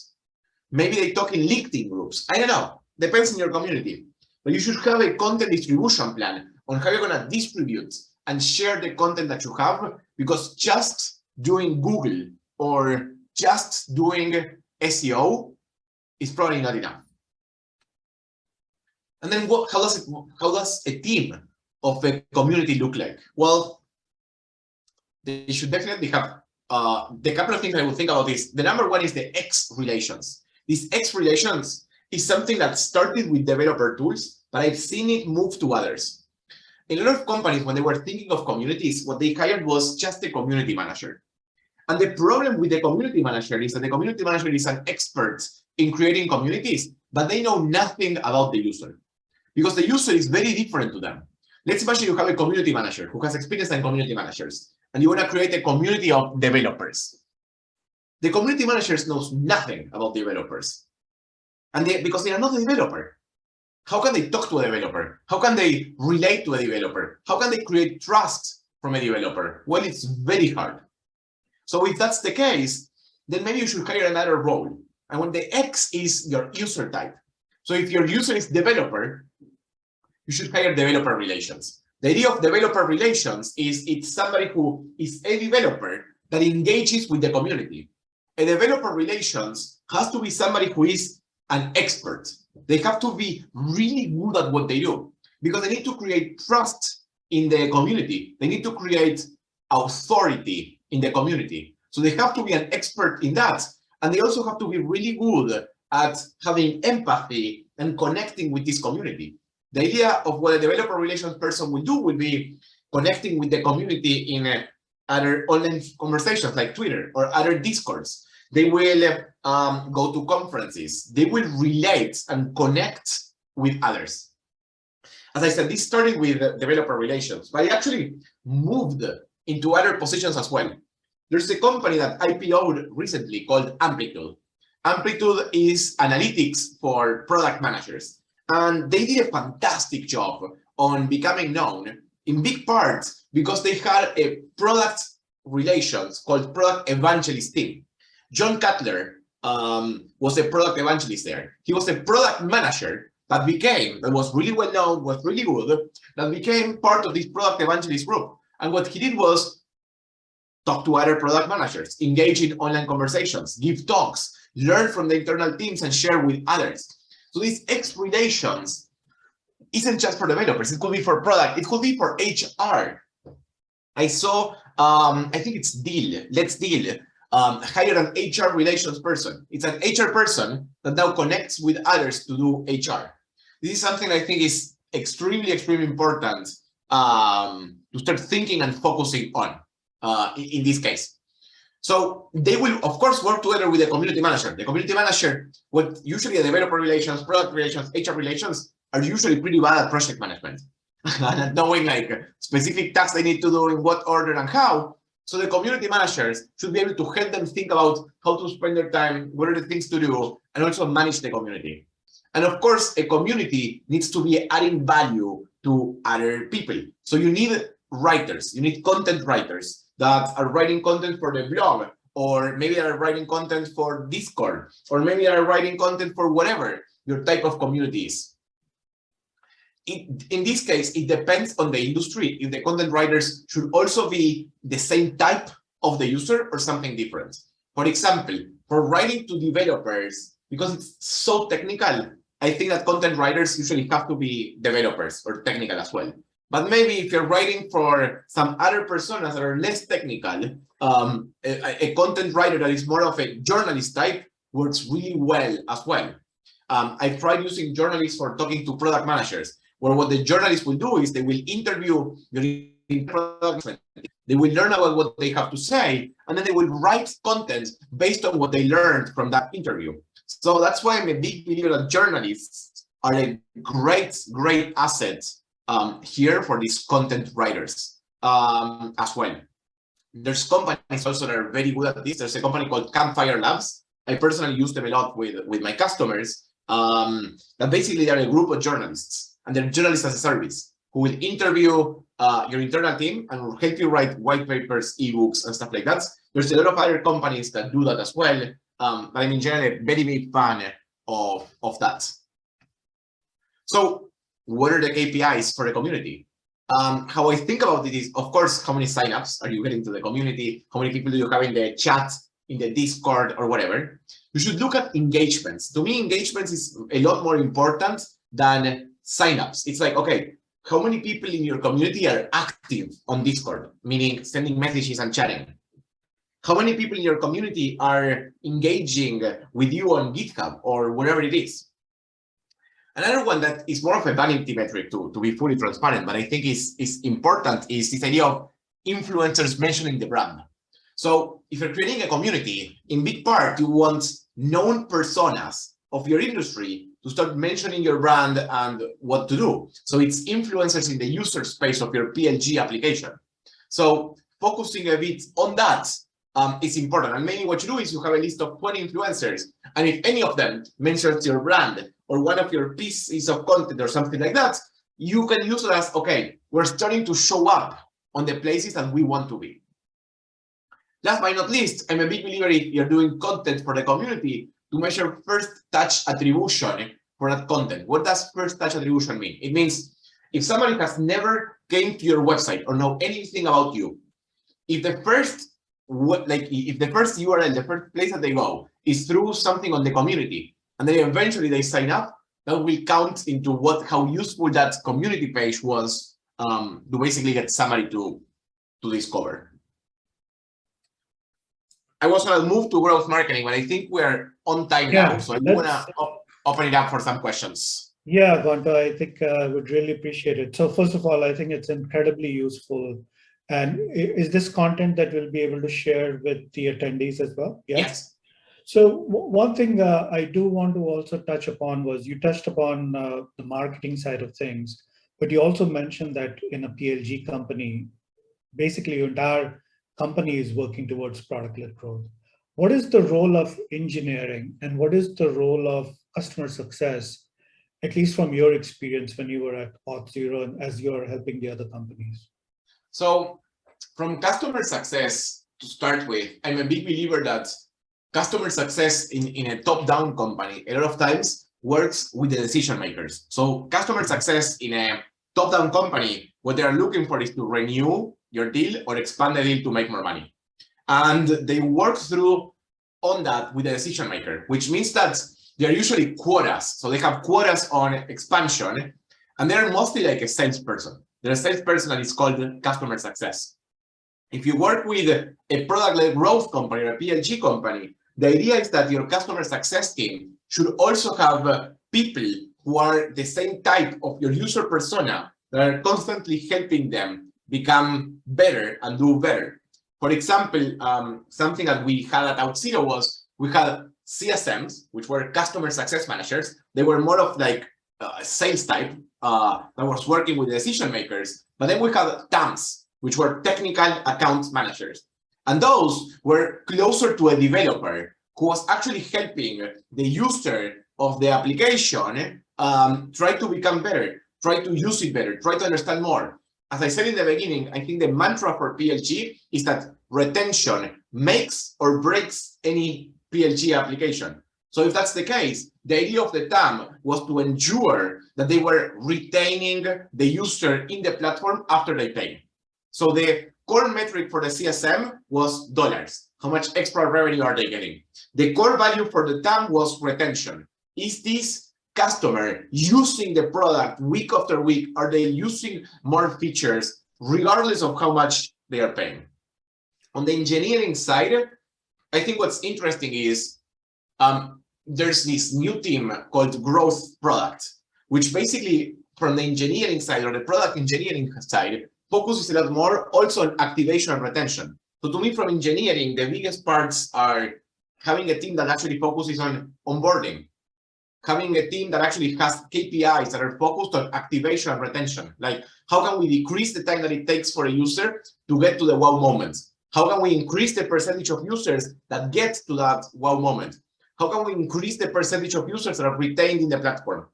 Maybe they talk in LinkedIn groups. I don't know. Depends on your community. But you should have a content distribution plan on how you're going to distribute and share the content that you have, because just doing Google or just doing SEO is probably not enough. And then how does a team of a community look like? Well, they should definitely have the couple of things I would think about is the number one is the X relations. These X relations is something that started with developer tools, but I've seen it move to others. A lot of companies, when they were thinking of communities, what they hired was just a community manager. And the problem with the community manager is that the community manager is an expert in creating communities, but they know nothing about the user because the user is very different to them. Let's imagine you have a community manager who has experience in community managers, and you want to create a community of developers. The community managers knows nothing about developers, and because they are not a developer. How can they talk to a developer? How can they relate to a developer? How can they create trust from a developer? Well, it's very hard. So if that's the case, then maybe you should hire another role. And when the X is your user type. So if your user is developer, you should hire developer relations. The idea of developer relations is it's somebody who is a developer that engages with the community. A developer relations has to be somebody who is an expert. They have to be really good at what they do because they need to create trust in the community. They need to create authority in the community. So they have to be an expert in that. And they also have to be really good at having empathy and connecting with this community. The idea of what a developer relations person will do will be connecting with the community in other online conversations like Twitter or other Discords. They will go to conferences. They will relate and connect with others. As I said, this started with developer relations, but it actually moved into other positions as well. There's a company that IPO'd recently called Amplitude. Amplitude is analytics for product managers. And they did a fantastic job on becoming known in big part because they had a product relations called product evangelist team. John Cutler was a product evangelist there. He was a product manager that was really well known, was really good, that became part of this product evangelist group. And what he did was talk to other product managers, engage in online conversations, give talks, learn from the internal teams and share with others. So these X relations isn't just for developers, it could be for product, it could be for HR. I saw, I think it's Deal, Let's Deal, hire an HR relations person. It's an HR person that now connects with others to do HR. This is something I think is extremely, extremely important to start thinking and focusing on in this case. So they will, of course, work together with the community manager. The community manager, what usually a developer relations, product relations, HR relations are usually pretty bad at project management and at knowing like specific tasks they need to do in what order and how. So the community managers should be able to help them think about how to spend their time, what are the things to do, and also manage the community. And of course, a community needs to be adding value to other people. So you need writers, you need content writers that are writing content for the blog, or maybe are writing content for Discord, or maybe are writing content for whatever your type of community is. In this case, it depends on the industry. If the content writers should also be the same type of the user or something different. For example, for writing to developers, because it's so technical, I think that content writers usually have to be developers or technical as well. But maybe if you're writing for some other personas that are less technical, a content writer that is more of a journalist type works really well as well. I've tried using journalists for talking to product managers, where what the journalists will do is they will interview your product, they will learn about what they have to say, and then they will write content based on what they learned from that interview. So that's why I'm a big believer that journalists are a great, great asset here for these content writers as well. There's companies also that are very good at this. There's a company called Campfire Labs. I personally use them a lot with my customers. That basically are a group of journalists, and they're journalists as a service who will interview your internal team and will help you write white papers, ebooks, and stuff like that. There's a lot of other companies that do that as well. But I'm in general a very big fan of that. So what are the KPIs for the community? How I think about it is, of course, how many signups are you getting to the community? How many people do you have in the chat, in the Discord, or whatever? You should look at engagements. To me, engagements is a lot more important than signups. It's like, okay, how many people in your community are active on Discord, meaning sending messages and chatting? How many people in your community are engaging with you on GitHub or whatever it is? Another one that is more of a vanity metric to be fully transparent, but I think is important, is this idea of influencers mentioning the brand. So if you're creating a community, in big part, you want known personas of your industry to start mentioning your brand and what to do. So it's influencers in the user space of your PLG application. So focusing a bit on that is important. And maybe what you do is you have a list of 20 influencers, and if any of them mentions your brand or one of your pieces of content or something like that, you can use it as, okay, we're starting to show up on the places that we want to be. Last but not least, I'm a big believer if you're doing content for the community to measure first touch attribution for that content. What does first touch attribution mean? It means if somebody has never came to your website or know anything about you, if the first URL, the first place that they go is through something on the community, and then eventually they sign up, that will count into how useful that community page was to basically get somebody to discover. I was going to move to growth marketing, but I think we're on time now, so I want to open it up for some questions. Yeah, Gonto, I think I would really appreciate it. So first of all, I think it's incredibly useful. And is this content that we'll be able to share with the attendees as well? Yes. So one thing I do want to also touch upon was you touched upon the marketing side of things, but you also mentioned that in a PLG company, basically your entire company is working towards product-led growth. What is the role of engineering and what is the role of customer success, at least from your experience when you were at Auth0 and as you're helping the other companies? So from customer success to start with, I'm a big believer that customer success in a top-down company a lot of times works with the decision makers. So customer success in a top-down company, what they are looking for is to renew your deal or expand the deal to make more money. And they work through on that with the decision maker, which means that they are usually quotas. So they have quotas on expansion, and they're mostly like a salesperson. They're a salesperson that is called customer success. If you work with a product-led growth company or a PLG company, the idea is that your customer success team should also have people who are the same type of your user persona that are constantly helping them become better and do better. For example, something that we had at Auth0 was we had CSMs, which were customer success managers. They were more of like sales type that was working with decision makers. But then we had TAMs, which were technical account managers. And those were closer to a developer who was actually helping the user of the application try to become better, try to use it better, try to understand more. As I said in the beginning, I think the mantra for PLG is that retention makes or breaks any PLG application. So if that's the case, the idea of the TAM was to ensure that they were retaining the user in the platform after they pay. So the core metric for the CSM was dollars. How much extra revenue are they getting? The core value for the TAM was retention. Is this customer using the product week after week? Are they using more features regardless of how much they are paying? On the engineering side, I think what's interesting is there's this new team called Growth Product, which basically from the engineering side or the product engineering side focuses a lot more also on activation and retention. So to me, from engineering, the biggest parts are having a team that actually focuses on onboarding, having a team that actually has KPIs that are focused on activation and retention. Like, how can we decrease the time that it takes for a user to get to the wow moment? How can we increase the percentage of users that get to that wow moment? How can we increase the percentage of users that are retained in the platform?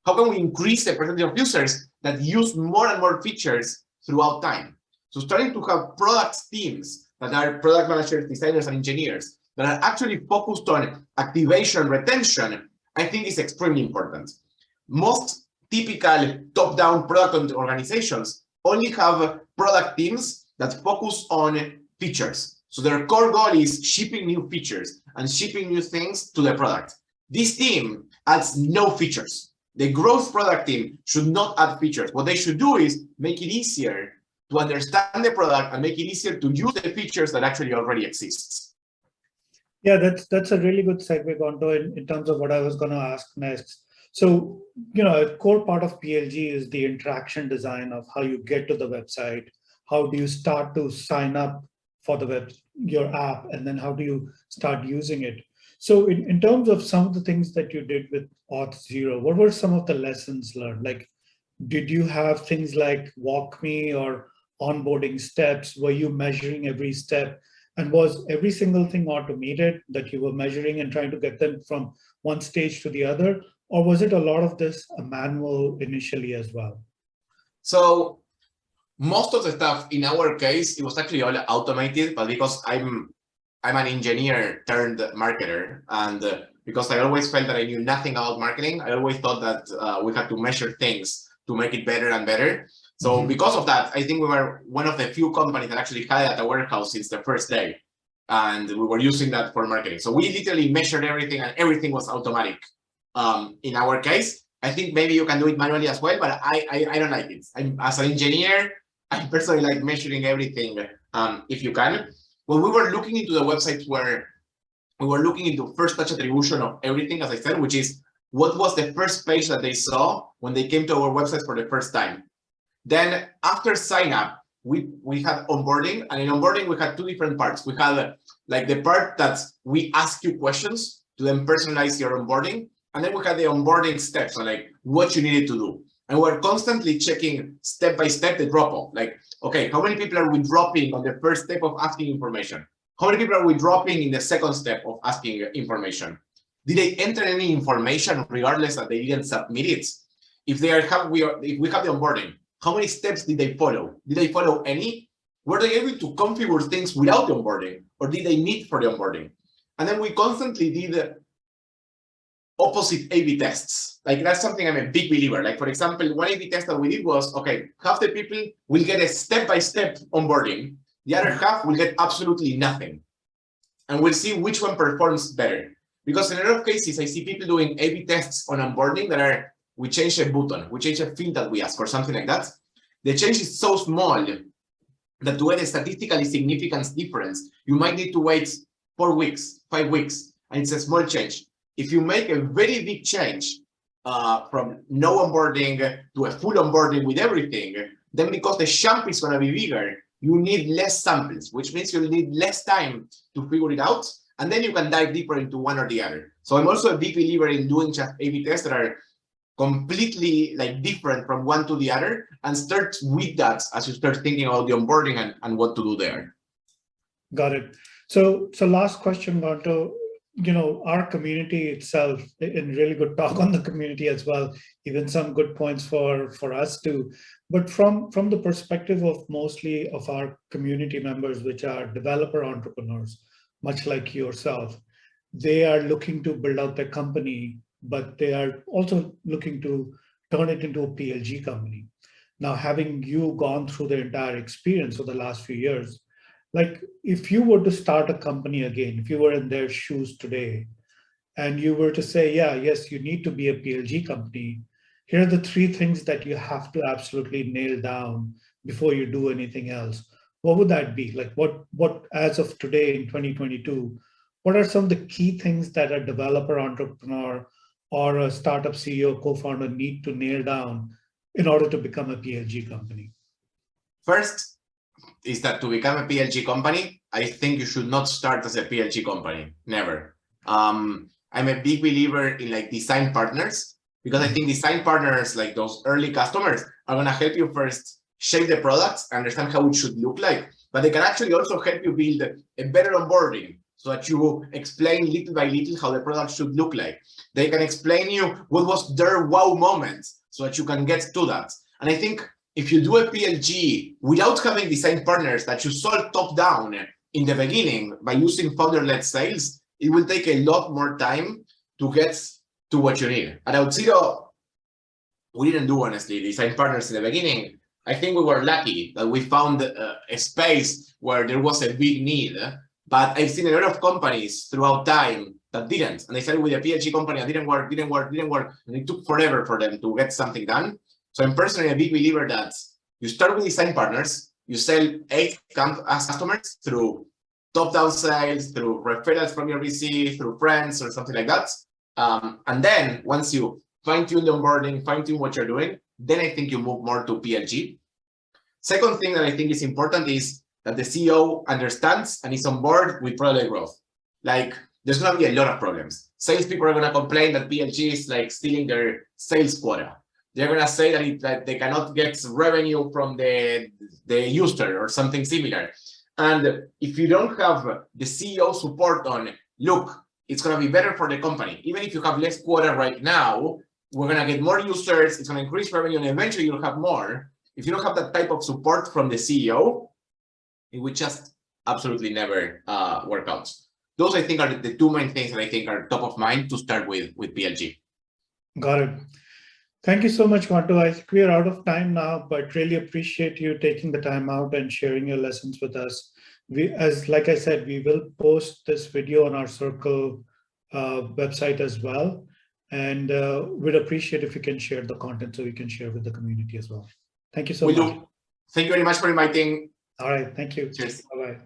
How can we increase the percentage of users that use more and more features throughout time? So starting to have product teams that are product managers, designers, and engineers that are actually focused on activation, retention, I think is extremely important. Most typical top-down product organizations only have product teams that focus on features. So their core goal is shipping new features and shipping new things to the product. This team adds no features. The growth product team should not add features. What they should do is make it easier to understand the product and make it easier to use the features that actually already exist. Yeah, that's a really good segue, Gonto, in terms of what I was going to ask next. So, a core part of PLG is the interaction design of how you get to the website. How do you start to sign up for your app, and then how do you start using it? So in terms of some of the things that you did with Auth0, what were some of the lessons learned? Like, did you have things like WalkMe or onboarding steps? Were you measuring every step? And was every single thing automated that you were measuring and trying to get them from one stage to the other? Or was it a lot of this manual initially as well? So most of the stuff in our case, it was actually all automated, but because I'm an engineer turned marketer, and because I always felt that I knew nothing about marketing, I always thought that we had to measure things to make it better and better. So because of that, I think we were one of the few companies that actually had it at a warehouse since the first day, and we were using that for marketing. So we literally measured everything, and everything was automatic. In our case, I think maybe you can do it manually as well, but I don't like it. As an engineer, I personally like measuring everything if you can. When we were looking into the websites where we were looking into first touch attribution of everything, as I said, which is what was the first page that they saw when they came to our website for the first time. Then after sign up, we had onboarding, and in onboarding we had two different parts. We had like the part that we ask you questions to then personalize your onboarding, and then we had the onboarding steps, so like what you needed to do. And we're constantly checking step by step the drop-off. Like, okay, how many people are we dropping on the first step of asking information? How many people are we dropping in the second step of asking information? Did they enter any information regardless that they didn't submit it? If we have the onboarding, how many steps did they follow? Did they follow any? Were they able to configure things without the onboarding, or did they need for the onboarding? And then we constantly did opposite A/B tests. Like, that's something I'm a big believer. Like, for example, one A/B test that we did was, okay, half the people will get a step-by-step onboarding. The other half will get absolutely nothing. And we'll see which one performs better. Because in a lot of cases, I see people doing A/B tests on onboarding that are, we change a button, we change a field that we ask or something like that. The change is so small that to get a statistically significant difference, you might need to wait 4 weeks, 5 weeks, and it's a small change. If you make a very big change from no onboarding to a full onboarding with everything, then because the jump is going to be bigger, you need less samples, which means you'll need less time to figure it out, and then you can dive deeper into one or the other. So I'm also a big believer in doing just A/B tests that are completely like different from one to the other, and start with that as you start thinking about the onboarding and what to do there. Got it. So last question, Gonto. Our community itself, and really good talk on the community as well, even some good points for us too. But from the perspective of mostly of our community members, which are developer entrepreneurs, much like yourself, they are looking to build out their company, but they are also looking to turn it into a PLG company. Now, having you gone through the entire experience for the last few years, like if you were to start a company again, if you were in their shoes today, and you were to say, yes, you need to be a PLG company, here are the 3 things that you have to absolutely nail down before you do anything else. What would that be? Like what as of today in 2022, what are some of the key things that a developer entrepreneur or a startup CEO, co-founder need to nail down in order to become a PLG company? First is that to become a PLG company, I think you should not start as a PLG company, never. I'm a big believer in like design partners, because I think design partners, like those early customers, are going to help you first shape the products, understand how it should look like, but they can actually also help you build a better onboarding so that you explain little by little how the product should look like. They can explain you what was their wow moment so that you can get to that. And I think if you do a PLG without having design partners that you sold top down in the beginning by using founder-led sales, it will take a lot more time to get to what you need. At Auth0, we didn't do, honestly, design partners in the beginning. I think we were lucky that we found a space where there was a big need, but I've seen a lot of companies throughout time that didn't. And they started with a PLG company that didn't work, and it took forever for them to get something done. So I'm personally a big believer that you start with design partners, you sell 8 customers through top-down sales, through referrals from your VC, through friends or something like that. And then once you fine-tune the onboarding, fine-tune what you're doing, then I think you move more to PLG. Second thing that I think is important is that the CEO understands and is on board with product growth. Like, there's going to be a lot of problems. Salespeople are going to complain that PLG is like stealing their sales quota. They're going to say that they cannot get revenue from the user or something similar. And if you don't have the CEO support on, look, it's going to be better for the company. Even if you have less quota right now, we're going to get more users, it's going to increase revenue, and eventually you'll have more. If you don't have that type of support from the CEO, it would just absolutely never work out. Those, I think, are the 2 main things that I think are top of mind to start with PLG. Got it. Thank you so much, Gonto. I think we are out of time now, but really appreciate you taking the time out and sharing your lessons with us. Like I said, we will post this video on our Circle website as well. And we'd appreciate if you can share the content so we can share with the community as well. Thank you so much. Thank you very much for inviting. All right. Thank you. Cheers. Bye-bye.